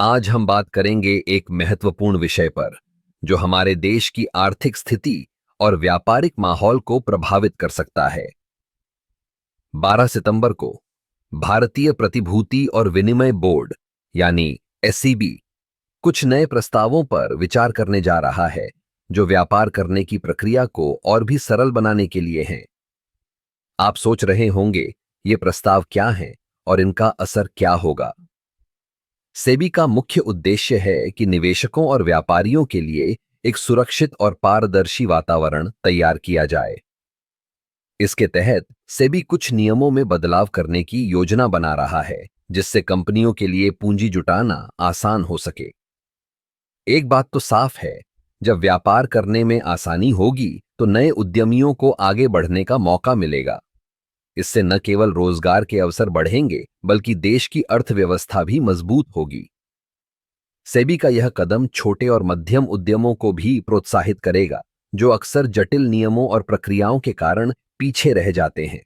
आज हम बात करेंगे एक महत्वपूर्ण विषय पर जो हमारे देश की आर्थिक स्थिति और व्यापारिक माहौल को प्रभावित कर सकता है। 12 सितंबर को भारतीय प्रतिभूति और विनिमय बोर्ड यानी एससीबी कुछ नए प्रस्तावों पर विचार करने जा रहा है जो व्यापार करने की प्रक्रिया को और भी सरल बनाने के लिए हैं। आप सोच रहे होंगे ये प्रस्ताव क्या हैं और इनका असर क्या होगा। सेबी का मुख्य उद्देश्य है कि निवेशकों और व्यापारियों के लिए एक सुरक्षित और पारदर्शी वातावरण तैयार किया जाए। इसके तहत सेबी कुछ नियमों में बदलाव करने की योजना बना रहा है जिससे कंपनियों के लिए पूंजी जुटाना आसान हो सके। एक बात तो साफ है, जब व्यापार करने में आसानी होगी तो नए उद्यमियों को आगे बढ़ने का मौका मिलेगा। इससे न केवल रोजगार के अवसर बढ़ेंगे बल्कि देश की अर्थव्यवस्था भी मजबूत होगी। सेबी का यह कदम छोटे और मध्यम उद्यमों को भी प्रोत्साहित करेगा जो अक्सर जटिल नियमों और प्रक्रियाओं के कारण पीछे रह जाते हैं।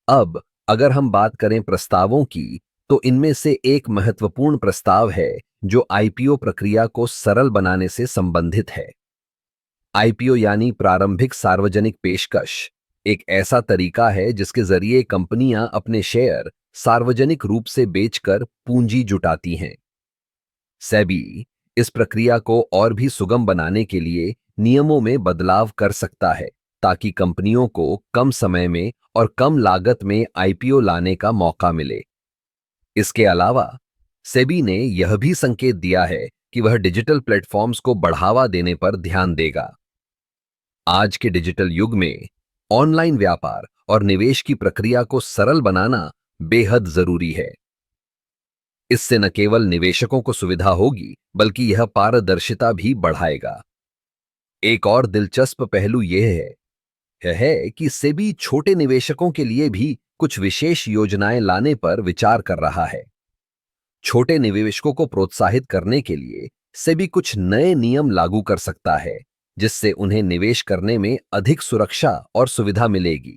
अब अगर हम बात करें प्रस्तावों की, तो इनमें से एक महत्वपूर्ण प्रस्ताव है जो आईपीओ प्रक्रिया को सरल बनाने से संबंधित है। आईपीओ यानी प्रारंभिक सार्वजनिक पेशकश एक ऐसा तरीका है जिसके जरिए कंपनियां अपने शेयर सार्वजनिक रूप से बेचकर पूंजी जुटाती हैं। सेबी इस प्रक्रिया को और भी सुगम बनाने के लिए नियमों में बदलाव कर सकता है ताकि कंपनियों को कम समय में और कम लागत में आईपीओ लाने का मौका मिले। इसके अलावा सेबी ने यह भी संकेत दिया है कि वह डिजिटल प्लेटफॉर्म्स को बढ़ावा देने पर ध्यान देगा। आज के डिजिटल युग में ऑनलाइन व्यापार और निवेश की प्रक्रिया को सरल बनाना बेहद जरूरी है। इससे न केवल निवेशकों को सुविधा होगी बल्कि यह पारदर्शिता भी बढ़ाएगा। एक और दिलचस्प पहलू यह है कि सेबी छोटे निवेशकों के लिए भी कुछ विशेष योजनाएं लाने पर विचार कर रहा है। छोटे निवेशकों को प्रोत्साहित करने के लिए सेबी कुछ नए नियम लागू कर सकता है जिससे उन्हें निवेश करने में अधिक सुरक्षा और सुविधा मिलेगी।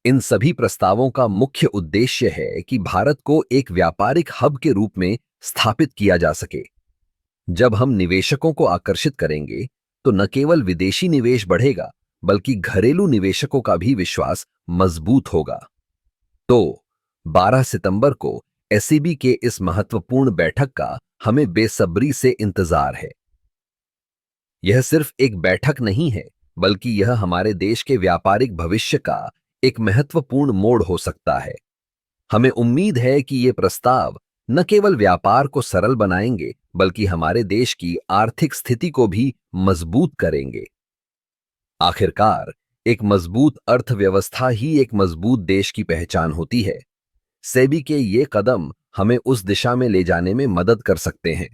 इन सभी प्रस्तावों का मुख्य उद्देश्य है कि भारत को एक व्यापारिक हब के रूप में स्थापित किया जा सके। जब हम निवेशकों को आकर्षित करेंगे तो न केवल विदेशी निवेश बढ़ेगा बल्कि घरेलू निवेशकों का भी विश्वास मजबूत होगा। तो 12 सितंबर को एससीबी के इस महत्वपूर्ण बैठक का हमें बेसब्री से इंतजार है। यह सिर्फ एक बैठक नहीं है बल्कि यह हमारे देश के व्यापारिक भविष्य का एक महत्वपूर्ण मोड़ हो सकता है। हमें उम्मीद है कि ये प्रस्ताव न केवल व्यापार को सरल बनाएंगे बल्कि हमारे देश की आर्थिक स्थिति को भी मजबूत करेंगे। आखिरकार एक मजबूत अर्थव्यवस्था ही एक मजबूत देश की पहचान होती है। सेबी के ये कदम हमें उस दिशा में ले जाने में मदद कर सकते हैं।